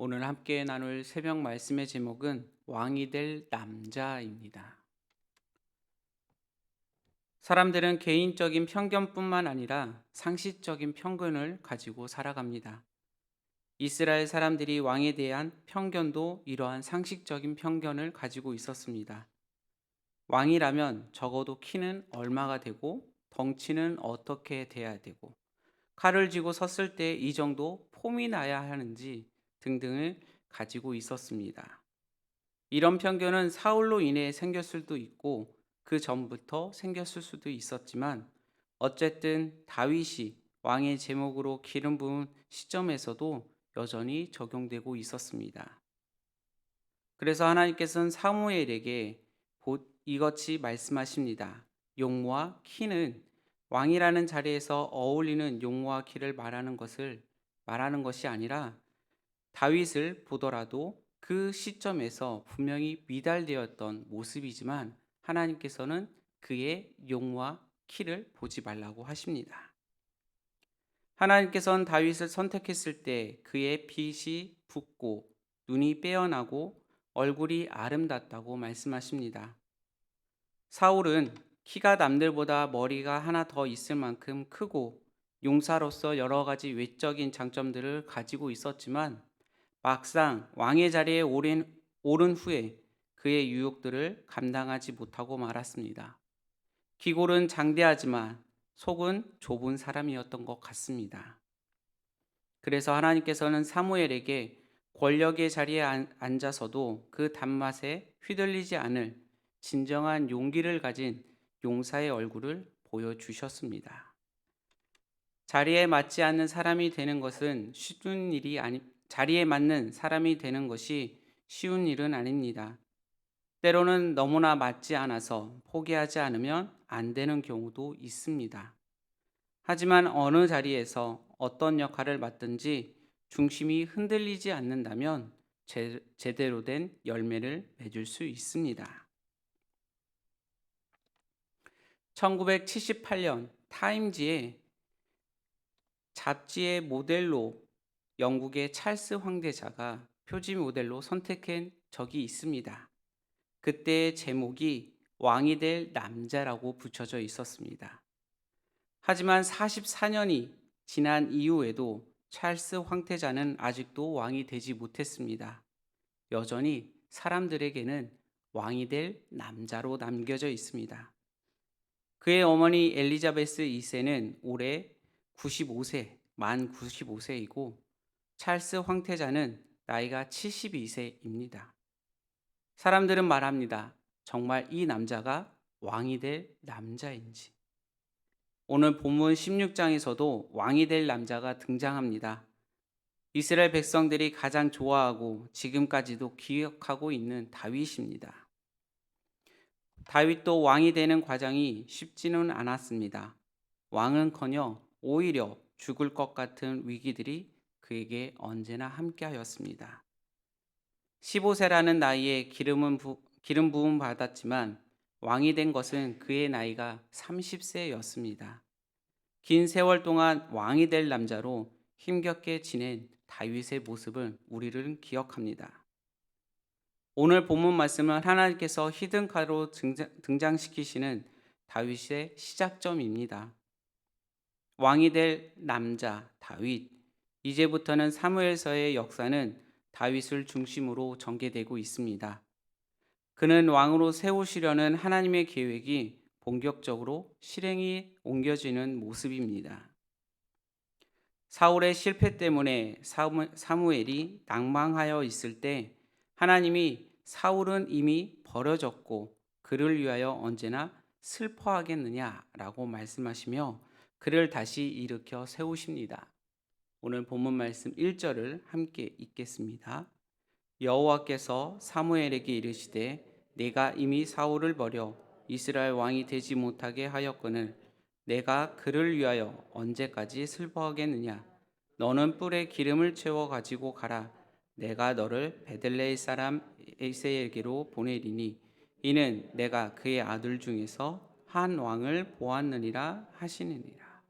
오늘 함께 나눌 새벽 말씀의 제목은 왕이 될 남자입니다. 사람들은 개인적인 편견뿐만 아니라 상식적인 편견을 가지고 살아갑니다. 이스라엘 사람들이 왕에 대한 편견도 이러한 상식적인 편견을 가지고 있었습니다. 왕이라면 적어도 키는 얼마가 되고 덩치는 어떻게 돼야 되고 칼을 쥐고 섰을 때 이 정도 폼이 나야 하는지 등등을 가지고 있었습니다. 이런 편견은 사울로 인해 생겼을 수도 있고 그 전부터 생겼을 수도 있었지만 어쨌든 다윗이 왕의 제목으로 기름 부은 시점에서도 여전히 적용되고 있었습니다. 그래서 하나님께서는 사무엘에게 곧 이같이 말씀하십니다. 용모와 키는 왕이라는 자리에서 어울리는 용모와 키를 말하는 것이 아니라 다윗을 보더라도 그 시점에서 분명히 미달되었던 모습이지만 하나님께서는 그의 용모와 키를 보지 말라고 하십니다. 하나님께서는 다윗을 선택했을 때 그의 빛이 붓고 눈이 빼어나고 얼굴이 아름답다고 말씀하십니다. 사울은 키가 남들보다 머리가 하나 더 있을 만큼 크고 용사로서 여러 가지 외적인 장점들을 가지고 있었지만 막상 왕의 자리에 오른 후에 그의 유혹들을 감당하지 못하고 말았습니다. 기골은 장대하지만 속은 좁은 사람이었던 것 같습니다. 그래서 하나님께서는 사무엘에게 권력의 자리에 앉아서도 그 단맛에 휘둘리지 않을 진정한 용기를 가진 용사의 얼굴을 보여주셨습니다. 자리에 맞지 않는 사람이 되는 것은 자리에 맞는 사람이 되는 것이 쉬운 일은 아닙니다. 때로는 너무나 맞지 않아서 포기하지 않으면 안 되는 경우도 있습니다. 하지만 어느 자리에서 어떤 역할을 맡든지 중심이 흔들리지 않는다면 제대로 된 열매를 맺을 수 있습니다. 1978년 타임지에 잡지의 모델로 영국의 찰스 황대자가 표지 모델로 선택한 적이 있습니다. 그때의 제목이 왕이 될 남자라고 붙여져 있었습니다. 하지만 44년이 지난 이후에도 찰스 황태자는 아직도 왕이 되지 못했습니다. 여전히 사람들에게는 왕이 될 남자로 남겨져 있습니다. 그의 어머니 엘리자베스 2세는 올해 95세, 만 95세이고 찰스 황태자는 나이가 72세입니다. 사람들은 말합니다. 정말 이 남자가 왕이 될 남자인지. 오늘 본문 16장에서도 왕이 될 남자가 등장합니다. 이스라엘 백성들이 가장 좋아하고 지금까지도 기억하고 있는 다윗입니다. 다윗도 왕이 되는 과정이 쉽지는 않았습니다. 왕은커녕 오히려 죽을 것 같은 위기들이 그에게 언제나 함께하였습니다. 15세라는 나이에 기름 부음 받았지만 왕이 된 것은 그의 나이가 30세였습니다. 긴 세월 동안 왕이 될 남자로 힘겹게 지낸 다윗의 모습을 우리는 기억합니다. 오늘 본문 말씀은 하나님께서 히든카로 등장시키시는 다윗의 시작점입니다. 왕이 될 남자 다윗. 이제부터는 사무엘서의 역사는 다윗을 중심으로 전개되고 있습니다. 그는 왕으로 세우시려는 하나님의 계획이 본격적으로 실행이 옮겨지는 모습입니다. 사울의 실패 때문에 사무엘이 낭망하여 있을 때 하나님이 사울은 이미 버려졌고 그를 위하여 언제나 슬퍼하겠느냐라고 말씀하시며 그를 다시 일으켜 세우십니다. 오늘 본문 말씀 1절을 함께 읽겠습니다. 여호와께서 사무엘에게 이르시되 내가 이미 사울을 버려 이스라엘 왕이 되지 못하게 하였거늘 내가 그를 위하여 언제까지 슬퍼하겠느냐. 너는 뿔에 기름을 채워 가지고 가라. 내가 너를 베들레헴 사람 에세에게로 보내리니 이는 내가 그의 아들 중에서 한 왕을 보았느니라 하시느니라.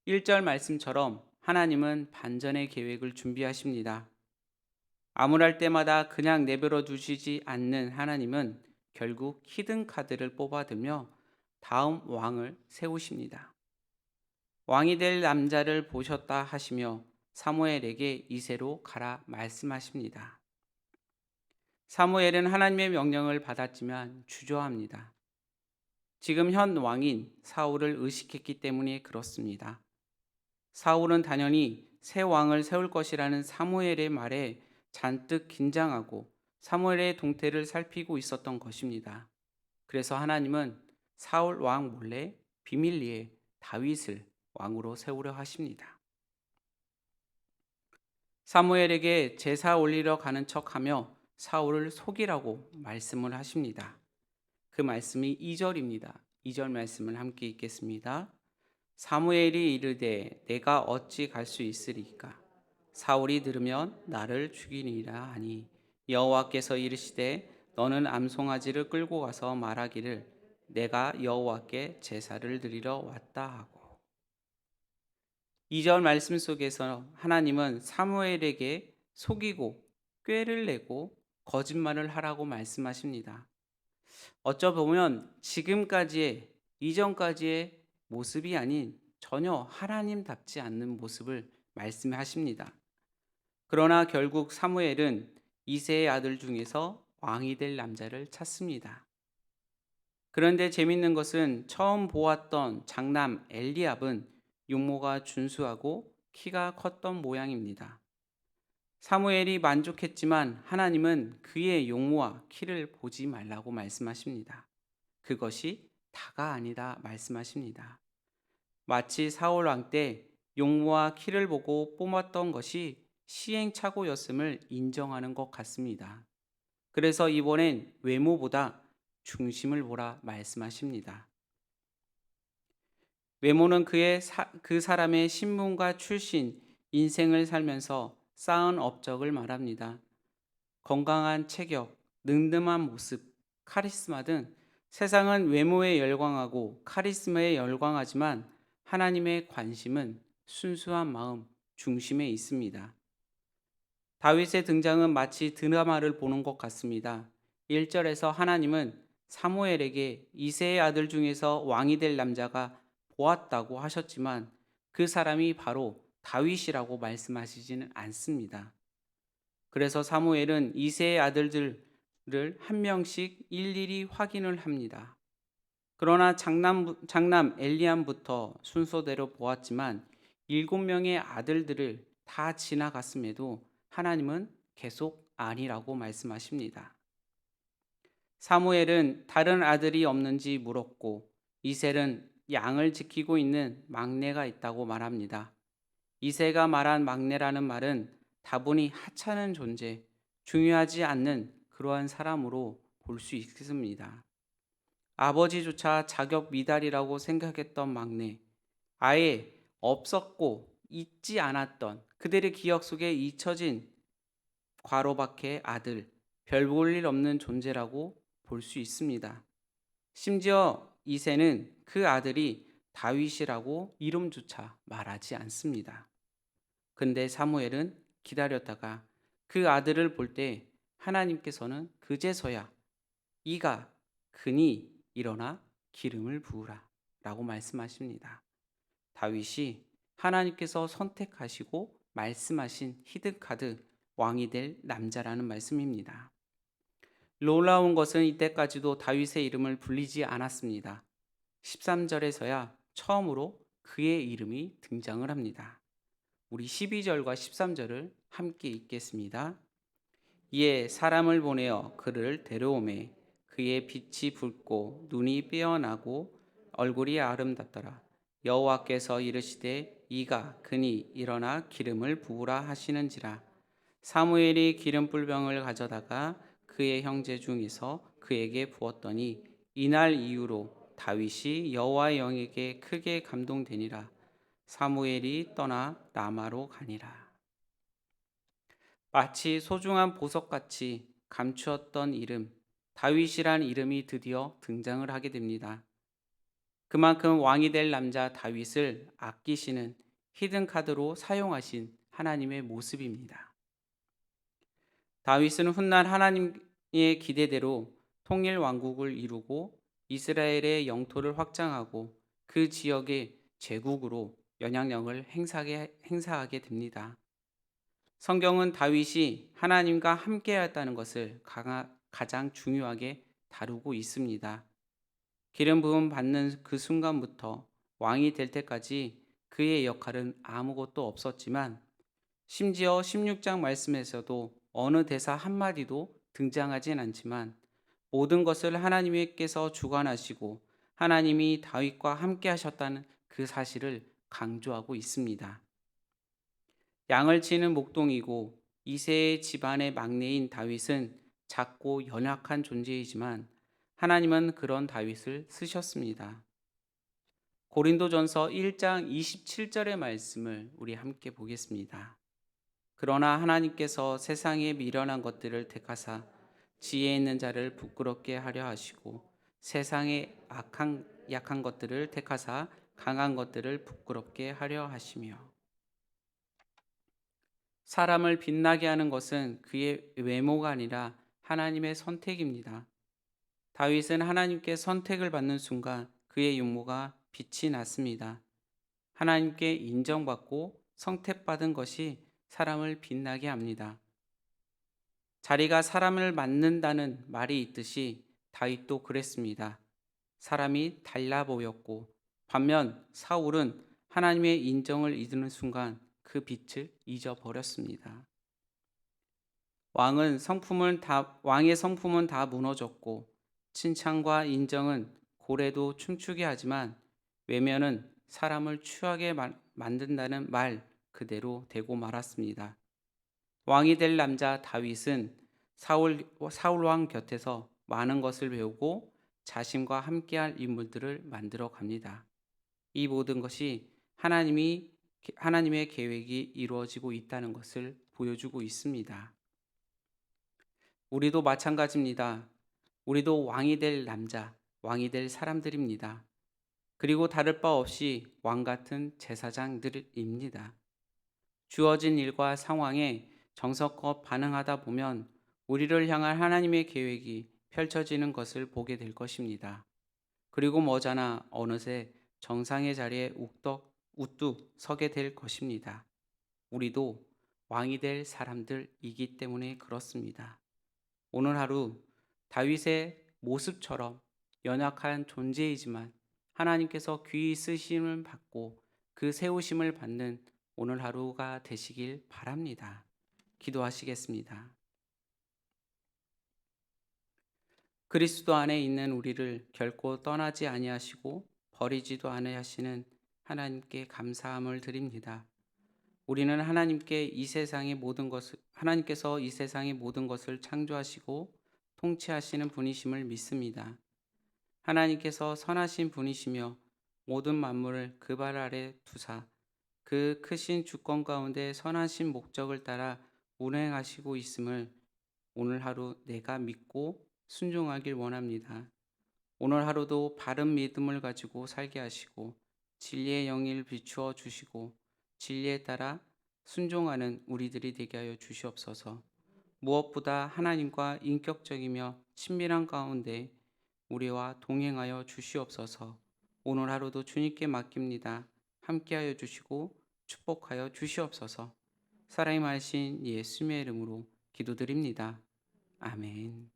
1절 말씀처럼 하나님은 반전의 계획을 준비하십니다. 암울할 때마다 그냥 내버려 두시지 않는 하나님은 결국 히든 카드를 뽑아들며 다음 왕을 세우십니다. 왕이 될 남자를 보셨다 하시며 사무엘에게 이새로 가라 말씀하십니다. 사무엘은 하나님의 명령을 받았지만 주저합니다. 지금 현 왕인 사울을 의식했기 때문에 그렇습니다. 사울은 당연히 새 왕을 세울 것이라는 사무엘의 말에 잔뜩 긴장하고 사무엘의 동태를 살피고 있었던 것입니다. 그래서 하나님은 사울 왕 몰래 비밀리에 다윗을 왕으로 세우려 하십니다. 사무엘에게 제사 올리러 가는 척하며 사울을 속이라고 말씀을 하십니다. 그 말씀이 2절입니다. 2절 말씀을 함께 읽겠습니다. 사무엘이 이르되 내가 어찌 갈 수 있으리까? 사울이 들으면 나를 죽이리라 하니 여호와께서 이르시되 너는 암송아지를 끌고 가서 말하기를 내가 여호와께 제사를 드리러 왔다 하고. 2절 말씀 속에서 하나님은 사무엘에게 속이고 꾀를 내고 거짓말을 하라고 말씀하십니다. 어쩌보면 지금까지의 이전까지의 모습이 아닌 전혀 하나님답지 않는 모습을 말씀하십니다. 그러나 결국 사무엘은 이새의 아들 중에서 왕이 될 남자를 찾습니다. 그런데 재밌는 것은 처음 보았던 장남 엘리압은 용모가 준수하고 키가 컸던 모양입니다. 사무엘이 만족했지만 하나님은 그의 용모와 키를 보지 말라고 말씀하십니다. 그것이 다가 아니다 말씀하십니다. 마치 사울 왕 때 용모와 키를 보고 뽑았던 것이 시행착오였음을 인정하는 것 같습니다. 그래서 이번엔 외모보다 중심을 보라 말씀하십니다. 외모는 그 사람의 신분과 출신, 인생을 살면서 쌓은 업적을 말합니다. 건강한 체격, 늠름한 모습, 카리스마 등 세상은 외모에 열광하고 카리스마에 열광하지만 하나님의 관심은 순수한 마음, 중심에 있습니다. 다윗의 등장은 마치 드라마를 보는 것 같습니다. 1절에서 하나님은 사무엘에게 이새의 아들 중에서 왕이 될 남자가 보았다고 하셨지만 그 사람이 바로 다윗이라고 말씀하시지는 않습니다. 그래서 사무엘은 이새의 아들들을 한 명씩 일일이 확인을 합니다. 그러나 장남 엘리암부터 순서대로 보았지만 7명의 아들들을 다 지나갔음에도 하나님은 계속 아니라고 말씀하십니다. 사무엘은 다른 아들이 없는지 물었고 이셀은 양을 지키고 있는 막내가 있다고 말합니다. 이새가 말한 막내라는 말은 다분히 하찮은 존재, 중요하지 않는 그러한 사람으로 볼 수 있습니다. 아버지조차 자격 미달이라고 생각했던 막내, 아예 없었고 잊지 않았던 그들의 기억 속에 잊혀진 과로박해 아들, 별 볼 일 없는 존재라고 볼 수 있습니다. 심지어 이새는 그 아들이 다윗이라고 이름조차 말하지 않습니다. 근데 사무엘은 기다렸다가 그 아들을 볼 때 하나님께서는 그제서야 이가 그니 일어나 기름을 부으라 라고 말씀하십니다. 다윗이 하나님께서 선택하시고 말씀하신 히든카드 왕이 될 남자라는 말씀입니다. 놀라운 것은 이때까지도 다윗의 이름을 불리지 않았습니다. 13절에서야 처음으로 그의 이름이 등장을 합니다. 우리 12절과 13절을 함께 읽겠습니다. 이에 사람을 보내어 그를 데려오매 그의 빛이 붉고 눈이 빼어나고 얼굴이 아름답더라. 여호와께서 이르시되 이가 그니 일어나 기름을 부으라 하시는지라. 사무엘이 기름불병을 가져다가 그의 형제 중에서 그에게 부었더니 이날 이후로 다윗이 여호와의 영에게 크게 감동되니라. 사무엘이 떠나 라마로 가니라. 마치 소중한 보석같이 감추었던 이름, 다윗이란 이름이 드디어 등장을 하게 됩니다. 그만큼 왕이 될 남자 다윗을 아끼시는 히든카드로 사용하신 하나님의 모습입니다. 다윗은 훗날 하나님의 기대대로 통일 왕국을 이루고 이스라엘의 영토를 확장하고 그 지역의 제국으로 영향력을 행사하게 됩니다. 성경은 다윗이 하나님과 함께했다는 것을 가장 중요하게 다루고 있습니다. 기름 부음 받는 그 순간부터 왕이 될 때까지 그의 역할은 아무것도 없었지만 심지어 16장 말씀에서도 어느 대사 한마디도 등장하진 않지만 모든 것을 하나님께서 주관하시고 하나님이 다윗과 함께 하셨다는 그 사실을 강조하고 있습니다. 양을 치는 목동이고 이세의 집안의 막내인 다윗은 작고 연약한 존재이지만 하나님은 그런 다윗을 쓰셨습니다. 고린도전서 1장 27절의 말씀을 우리 함께 보겠습니다. 그러나 하나님께서 세상에 미련한 것들을 택하사 지혜 있는 자를 부끄럽게 하려 하시고 세상에 약한 것들을 택하사 강한 것들을 부끄럽게 하려 하시며. 사람을 빛나게 하는 것은 그의 외모가 아니라 하나님의 선택입니다. 다윗은 하나님께 선택을 받는 순간 그의 육모가 빛이 났습니다. 하나님께 인정받고 선택받은 것이 사람을 빛나게 합니다. 자리가 사람을 맞는다는 말이 있듯이 다윗도 그랬습니다. 사람이 달라 보였고 반면 사울은 하나님의 인정을 잊는 순간 그 빛을 잊어버렸습니다. 왕의 성품은 다 무너졌고 칭찬과 인정은 고래도 춤추게 하지만 외면은 사람을 추하게 만든다는 말 그대로 되고 말았습니다. 왕이 될 남자 다윗은 사울 왕 곁에서 많은 것을 배우고 자신과 함께할 인물들을 만들어 갑니다. 이 모든 것이 하나님의 계획이 이루어지고 있다는 것을 보여주고 있습니다. 우리도 마찬가지입니다. 우리도 왕이 될 남자, 왕이 될 사람들입니다. 그리고 다를 바 없이 왕 같은 제사장들입니다. 주어진 일과 상황에 정성껏 반응하다 보면 우리를 향한 하나님의 계획이 펼쳐지는 것을 보게 될 것입니다. 그리고 머지않아 어느새 정상의 자리에 우뚝 서게 될 것입니다. 우리도 왕이 될 사람들이기 때문에 그렇습니다. 오늘 하루 다윗의 모습처럼 연약한 존재이지만 하나님께서 귀히 쓰심을 받고 그 세우심을 받는 오늘 하루가 되시길 바랍니다. 기도하시겠습니다. 그리스도 안에 있는 우리를 결코 떠나지 아니하시고 버리지도 아니하시는 하나님께 감사함을 드립니다. 우리는 하나님께서 이 세상의 모든 것을 창조하시고 통치하시는 분이심을 믿습니다. 하나님께서 선하신 분이시며 모든 만물을 그 발 아래 두사 그 크신 주권 가운데 선하신 목적을 따라 운행하시고 있음을 오늘 하루 내가 믿고 순종하길 원합니다. 오늘 하루도 바른 믿음을 가지고 살게 하시고 진리의 영을 비추어 주시고 진리에 따라 순종하는 우리들이 되게 하여 주시옵소서. 무엇보다 하나님과 인격적이며 친밀한 가운데 우리와 동행하여 주시옵소서. 오늘 하루도 주님께 맡깁니다. 함께하여 주시고 축복하여 주시옵소서. 살아있는 예수님의 이름으로 기도드립니다. 아멘.